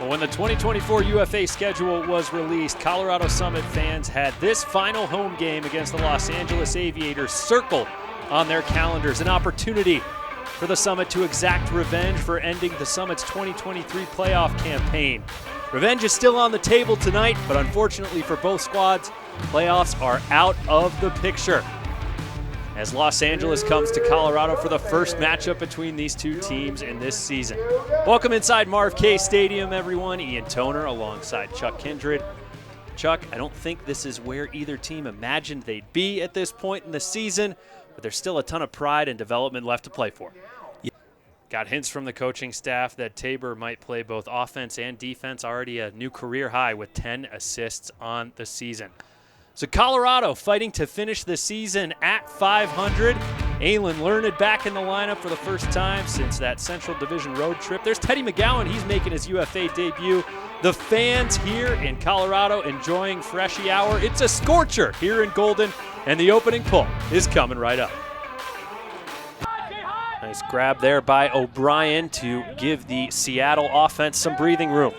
Well, when the 2024 UFA schedule was released, Colorado Summit fans had this final home game against the Los Angeles Aviators circled on their calendars, an opportunity for the Summit to exact revenge for ending the Summit's 2023 playoff campaign. Revenge is still on the table tonight, but unfortunately for both squads, playoffs are out of the picture as Los Angeles comes to Colorado for the first matchup between these two teams in this season. Welcome inside Marv K Stadium, everyone. Ian Toner alongside Chuck Kindred. Chuck, I don't think this is where either team imagined they'd be at this point in the season, but there's still a ton of pride and development left to play for. Got hints from the coaching staff that Tabor might play both offense and defense, already a new career high with 10 assists on the season. So Colorado fighting to finish the season at 500. Aylin Learned back in the lineup for the first time since that Central Division road trip. There's Teddy McGowan. He's making his UFA debut. The fans here in Colorado enjoying Freshie Hour. It's a scorcher here in Golden, and the opening pull is coming right up. Nice grab there by O'Brien to give the Seattle offense some breathing room.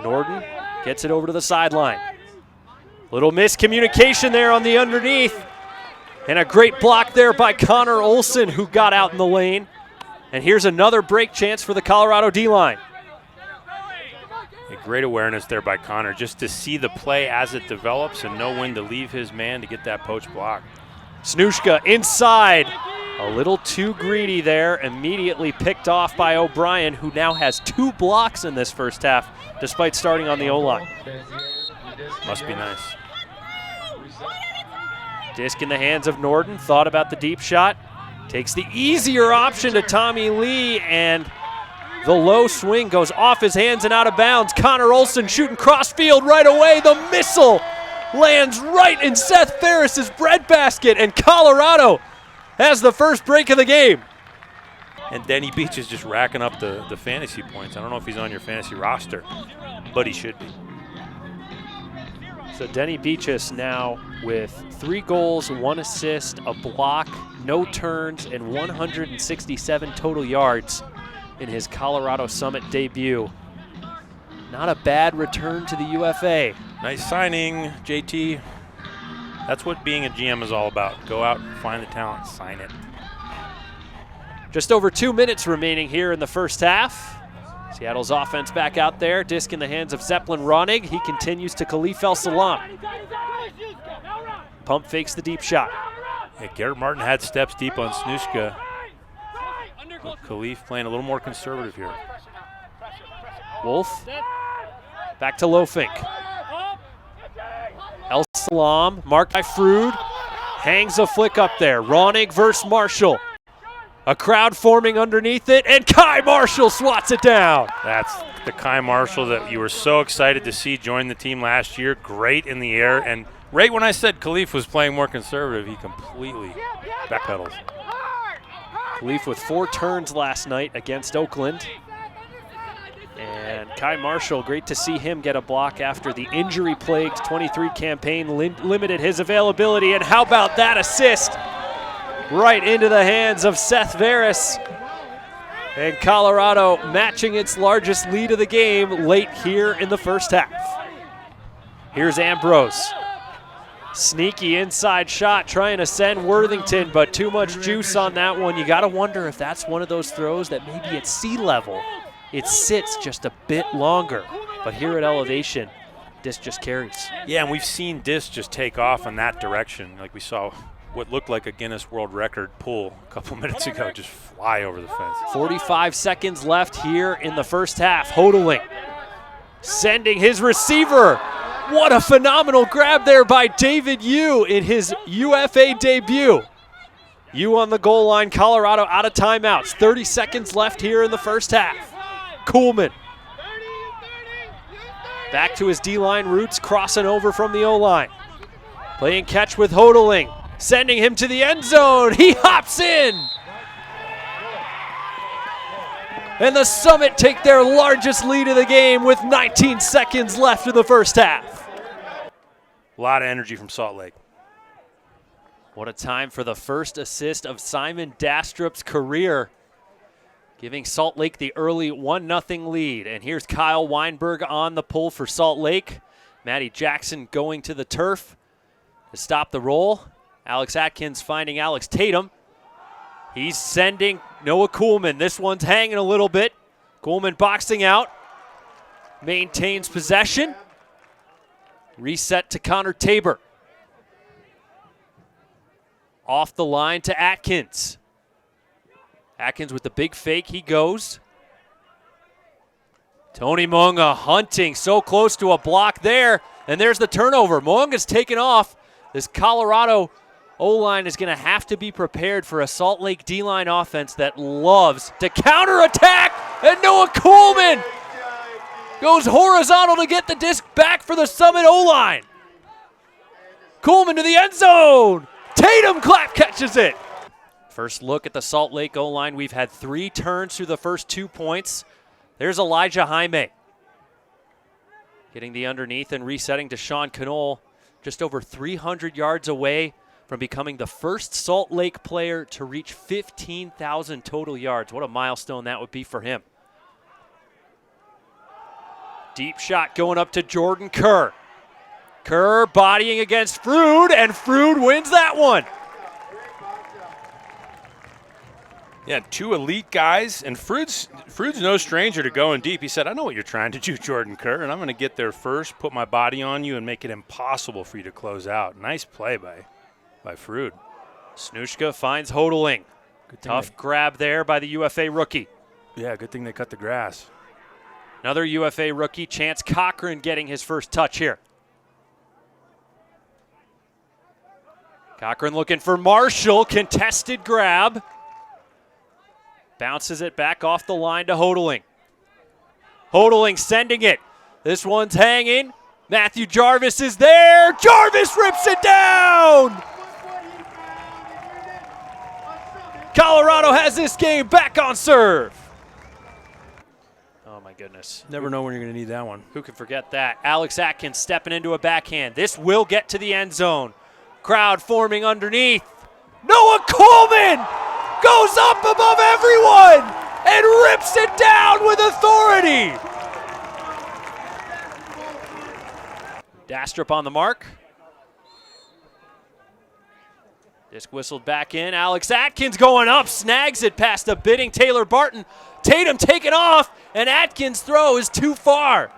Norden gets it over to the sideline. Little miscommunication there on the underneath. And a great block there by Connor Olson, who got out in the lane. And here's another break chance for the Colorado D-line. A great awareness there by Connor, just to see the play as it develops and know when to leave his man to get that poach block. Snushka inside. A little too greedy there, immediately picked off by O'Brien, who now has 2 blocks in this first half, despite starting on the O-line. Must be nice. Disc in the hands of Norden, thought about the deep shot. Takes the easier option to Tommy Lee, and the low swing goes off his hands and out of bounds. Connor Olson shooting crossfield right away. The missile lands right in Seth Ferris's breadbasket, and Colorado has the first break of the game. And Denny Beach is just racking up the fantasy points. I don't know if he's on your fantasy roster, but he should be. So Denny Beaches now with 3 goals, 1 assist, a block, no turns, and 167 total yards in his Colorado Summit debut. Not a bad return to the UFA. Nice signing, JT. That's what being a GM is all about. Go out and find the talent, sign it. Just over 2 minutes remaining here in the first half. Seattle's offense back out there. Disc in the hands of Zeppelin Ronig. He continues to Khalif El-Salam. Pump fakes the deep shot. Yeah, Garrett Martin had steps deep on Snushka. Khalif playing a little more conservative here. Wolf. Back to Lofink. El-Salam, marked by Frood. Hangs a flick up there. Ronig versus Marshall. A crowd forming underneath it, and Kai Marshall swats it down. That's the Kai Marshall that you were so excited to see join the team last year. Great in the air, and right when I said Khalif was playing more conservative, he completely backpedals. Khalif with 4 turns last night against Oakland. And Kai Marshall, great to see him get a block after the injury-plagued 23 campaign limited his availability. And how about that assist? Right into the hands of Seth Veris. And Colorado matching its largest lead of the game late here in the first half. Here's Ambrose. Sneaky inside shot trying to send Worthington, but too much juice on that one. You got to wonder if that's one of those throws that maybe at sea level it sits just a bit longer. But here at elevation, Disc just carries. Yeah, and we've seen Disc just take off in that direction. Like we saw what looked like a Guinness World Record pull a couple minutes ago, just fly over the fence. 45 seconds left here in the first half. Hodeling sending his receiver. What a phenomenal grab there by David Yu in his UFA debut. Yu on the goal line, Colorado out of timeouts. 30 seconds left here in the first half. Kuhlman back to his D-line roots, crossing over from the O-line. Playing catch with Hodeling. Sending him to the end zone. He hops in. And the Summit take their largest lead of the game with 19 seconds left in the first half. A lot of energy from Salt Lake. What a time for the first assist of Simon Dastrup's career. giving Salt Lake the early 1-0 lead. And here's Kyle Weinberg on the pull for Salt Lake. Matty Jackson going to the turf to stop the roll. Alex Atkins finding Alex Tatum. He's sending Noah Kuhlman. This one's hanging a little bit. Kuhlman boxing out. Maintains possession. Reset to Connor Tabor. Off the line to Atkins. Atkins with the big fake, he goes. Tony Moonga hunting, so close to a block there. And there's the turnover. Moonga's taken off. This Colorado O-line is going to have to be prepared for a Salt Lake D-line offense that loves to counterattack. And Noah Kuhlman goes horizontal to get the disc back for the Summit O-line. Kuhlman to the end zone. Tatum clap catches it. First look at the Salt Lake O-line. We've had 3 turns through the first 2 points. There's Elijah Jaime. Getting the underneath and resetting to Sean Knoll. Just over 300 yards away from becoming the first Salt Lake player to reach 15,000 total yards. What a milestone that would be for him. Deep shot going up to Jordan Kerr. Kerr bodying against Frood, and Frood wins that one. Yeah, 2 elite guys, and Frood's no stranger to going deep. He said, I know what you're trying to do, Jordan Kerr, and I'm going to get there first, put my body on you, and make it impossible for you to close out. Nice play by Frood. Snushka finds Hodling. Tough grab there by the UFA rookie. Yeah, good thing they cut the grass. Another UFA rookie, Chance Cochran, getting his first touch here. Cochran looking for Marshall, contested grab. Bounces it back off the line to Hodling. Hodling sending it. This one's hanging. Matthew Jarvis is there. Jarvis rips it down. Colorado has this game back on serve. Oh my goodness. Never know when you're going to need that one. Who can forget that? Alex Atkins stepping into a backhand. This will get to the end zone. Crowd forming underneath. Noah Kuhlman goes up above everyone and rips it down with authority. Dastrup on the mark. Disc whistled back in. Alex Atkins going up, snags it past a bidding Taylor Barton. Tatum taken off, and Atkins' throw is too far.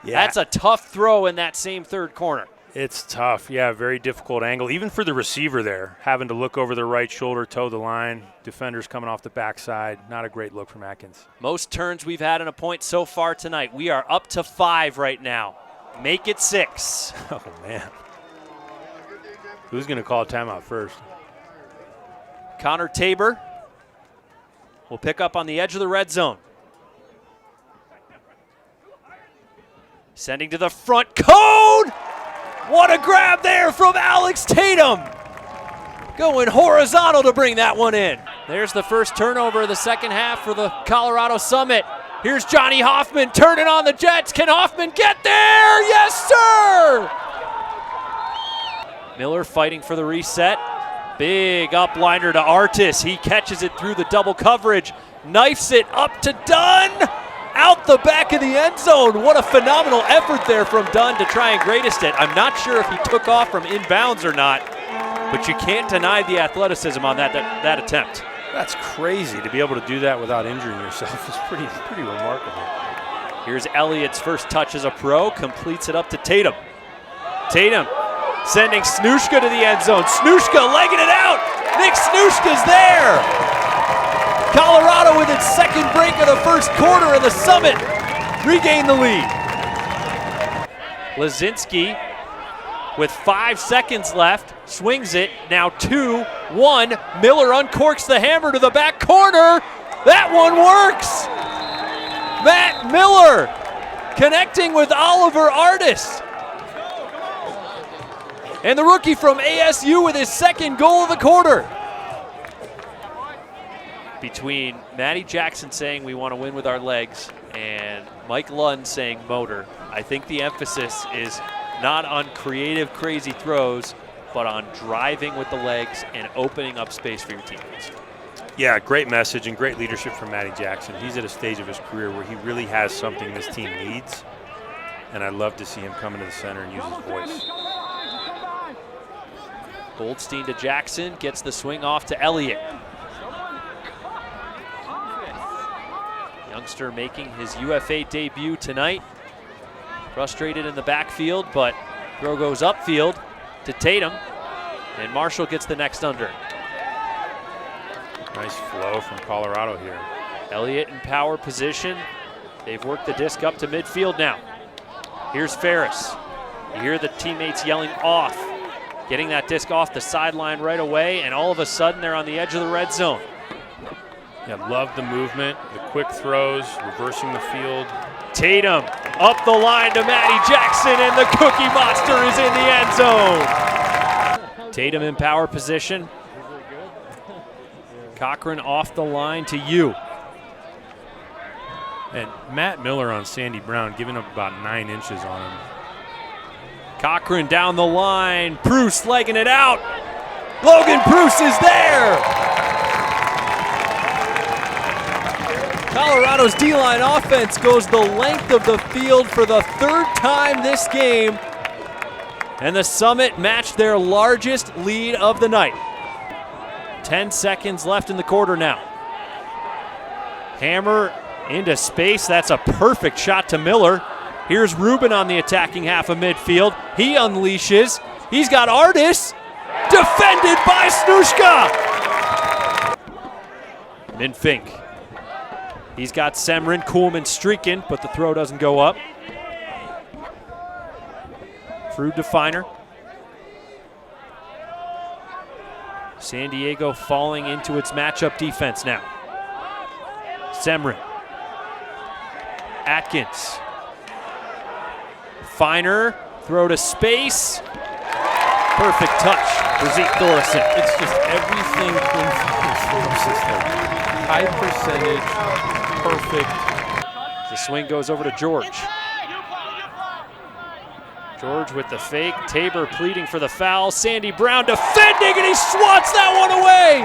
Yeah. That's a tough throw in that same third corner. It's tough. Yeah, very difficult angle. Even for the receiver there, having to look over the right shoulder, toe the line. Defenders coming off the backside. Not a great look from Atkins. Most turns we've had in a point so far tonight. We are up to 5 right now. Make it 6. Oh, man. Who's going to call a timeout first? Connor Tabor will pick up on the edge of the red zone. Sending to the front cone. What a grab there from Alex Tatum. Going horizontal to bring that one in. There's the first turnover of the second half for the Colorado Summit. Here's Johnny Hoffman turning on the Jets. Can Hoffman get there? Yes, sir! Miller fighting for the reset. Big upliner to Artis. He catches it through the double coverage. Knifes it up to Dunn. Out the back of the end zone. What a phenomenal effort there from Dunn to try and greatest it. I'm not sure if he took off from inbounds or not, but you can't deny the athleticism on that attempt. That's crazy to be able to do that without injuring yourself. It's pretty remarkable. Here's Elliott's first touch as a pro, completes it up to Tatum. Tatum sending Snushka to the end zone. Snushka legging it out. Nick Snushka's there. Colorado with its second break of the first quarter, and the Summit regain the lead. Lazinski with 5 seconds left, swings it, now 2-1. Miller uncorks the hammer to the back corner. That one works. Matt Miller connecting with Oliver Artis. And the rookie from ASU with his second goal of the quarter. Between Matty Jackson saying we want to win with our legs and Mike Lund saying motor, I think the emphasis is not on creative, crazy throws, but on driving with the legs and opening up space for your teammates. Yeah, great message and great leadership from Matty Jackson. He's at a stage of his career where he really has something this team needs, and I'd love to see him come into the center and use his voice. Goldstein to Jackson, gets the swing off to Elliott. Youngster making his UFA debut tonight. Frustrated in the backfield, but throw goes upfield to Tatum, and Marshall gets the next under. Nice flow from Colorado here. Elliott in power position. They've worked the disc up to midfield now. Here's Ferris. You hear the teammates yelling off, getting that disc off the sideline right away, and all of a sudden they're on the edge of the red zone. Yeah, love the movement, the quick throws, reversing the field. Tatum up the line to Matty Jackson, and the Cookie Monster is in the end zone. Tatum in power position. Cochran off the line to you. And Matt Miller on Sandy Brown, giving up about 9 inches on him. Cochran down the line. Bruce legging it out. Logan Bruce is there. Colorado's D-line offense goes the length of the field for the 3rd time this game. And the Summit matched their largest lead of the night. 10 seconds left in the quarter now. Hammer into space. That's a perfect shot to Miller. Here's Rubin on the attacking half of midfield. He unleashes. He's got Artis. Defended by Snushka. Minfink. He's got Semrin, Kuhlman streaking, but the throw doesn't go up. Through Definer. San Diego falling into its matchup defense now. Semrin. Atkins. Finer, throw to space. Perfect touch for Zeke Thorson. It's just everything Quinn forces them. High percentage, perfect. The swing goes over to George. George with the fake. Tabor pleading for the foul. Sandy Brown defending, and he swats that one away.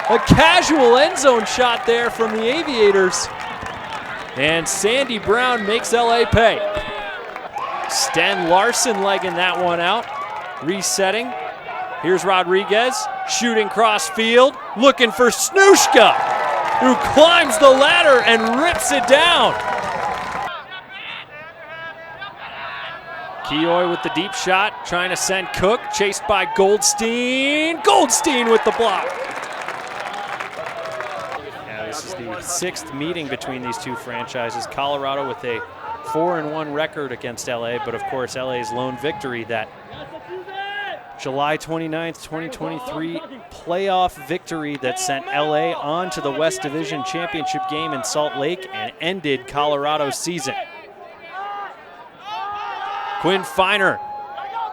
A casual end zone shot there from the Aviators. And Sandy Brown makes LA pay. Sten Larson legging that one out. Resetting. Here's Rodriguez shooting cross field, looking for Snushka, who climbs the ladder and rips it down. Keoy with the deep shot, trying to send Cook, chased by Goldstein. Goldstein with the block. Yeah, this is the 6th meeting between these two franchises. Colorado with a 4-1 record against LA, but of course LA's lone victory, that July 29th, 2023 playoff victory that sent LA on to the West Division Championship game in Salt Lake and ended Colorado's season. Quinn Finer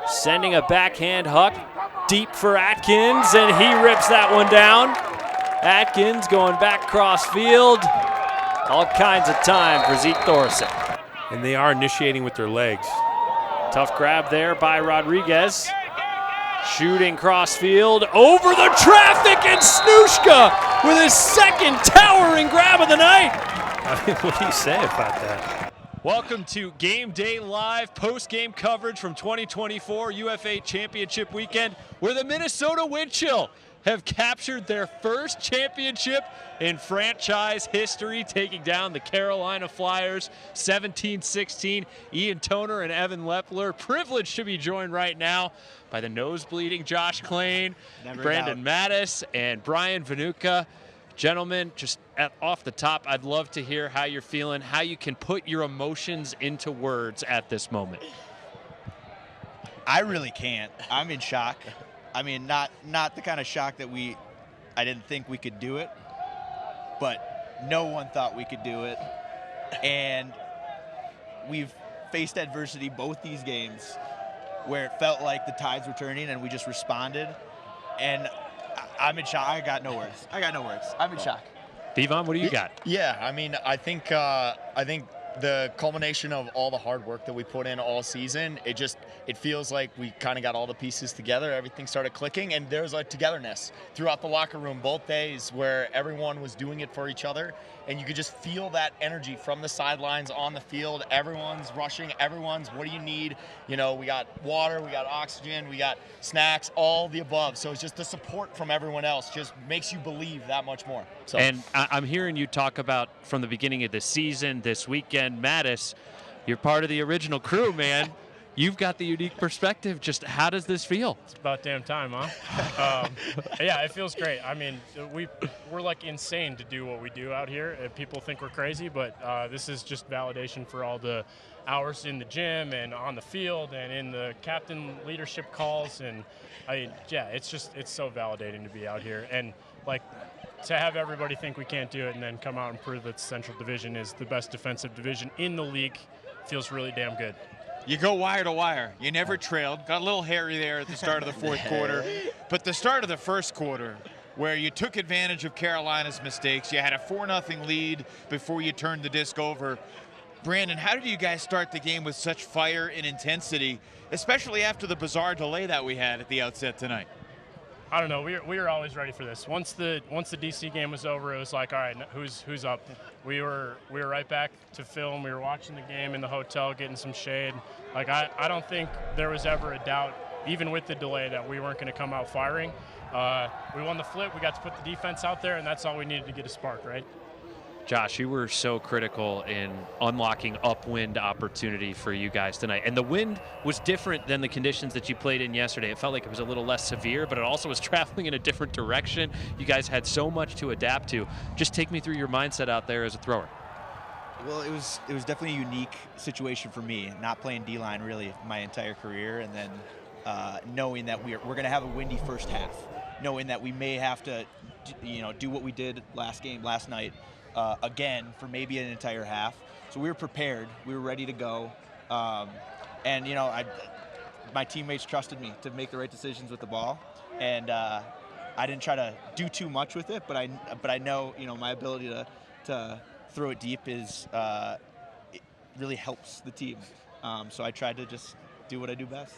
sending a backhand huck deep for Atkins, and he rips that one down. Atkins going back cross field. All kinds of time for Zeke Thorson. And they are initiating with their legs. Tough grab there by Rodriguez. Shooting cross field over the traffic, and Snushka with his 2nd towering grab of the night. I mean, what do you say about that? Welcome to Game Day Live, post-game coverage from 2024 UFA Championship Weekend, where the Minnesota Wind Chill have captured their first championship in franchise history, taking down the Carolina Flyers 17-16. Ian Toner and Evan Lepler, privileged to be joined right now by the nose-bleeding Josh Klain, Brandon Mattis, and Brian Vanuka. Gentlemen, just off the top, I'd love to hear how you're feeling, how you can put your emotions into words at this moment. I really can't. I'm in shock. I mean, not the kind of shock that I didn't think we could do it, but no one thought we could do it. And we've faced adversity both these games where it felt like the tides were turning and we just responded. And I'm in shock. I got no words. I'm in shock. Devon, what do you got? Yeah, I mean, I think the culmination of all the hard work that we put in all season, it feels like we kind of got all the pieces together. Everything started clicking, and there's a togetherness throughout the locker room both days where everyone was doing it for each other, and you could just feel that energy from the sidelines on the field. Everyone's rushing. What do you need? We got water, we got oxygen, we got snacks, all the above. So it's just the support from everyone else just makes you believe that much more. So. And I'm hearing you talk about from the beginning of the season, this weekend, Mattis, you're part of the original crew, man. You've got the unique perspective. Just how does this feel? It's about damn time, huh? Yeah, it feels great. I mean, we're like insane to do what we do out here. People think we're crazy, but this is just validation for all the hours in the gym and on the field and in the captain leadership calls. And it's so validating to be out here. And like, to have everybody think we can't do it and then come out and prove that the Central Division is the best defensive division in the league feels really damn good. You go wire to wire. You never trailed. Got a little hairy there at the start of the fourth quarter. But the start of the first quarter, where you took advantage of Carolina's mistakes, you had a 4-0 lead before you turned the disc over. Brandon, how did you guys start the game with such fire and intensity, especially after the bizarre delay that we had at the outset tonight? I don't know. We were always ready for this. Once the DC game was over, it was like, all right, who's up? We were right back to film. We were watching the game in the hotel, getting some shade. Like I don't think there was ever a doubt, even with the delay, that we weren't going to come out firing. We won the flip. We got to put the defense out there, and that's all we needed to get a spark, right? Josh, you were so critical in unlocking upwind opportunity for you guys tonight. And the wind was different than the conditions that you played in yesterday. It felt like it was a little less severe, but it also was traveling in a different direction. You guys had so much to adapt to. Just take me through your mindset out there as a thrower. Well, it was definitely a unique situation for me, not playing D-line really my entire career, and then knowing that we're going to have a windy first half, knowing that we may have to do what we did last night. Again for maybe an entire half. So we were prepared. We were ready to go. And my teammates trusted me to make the right decisions with the ball. And I didn't try to do too much with it, but I know my ability to throw it deep it really helps the team. So I tried to just do what I do best.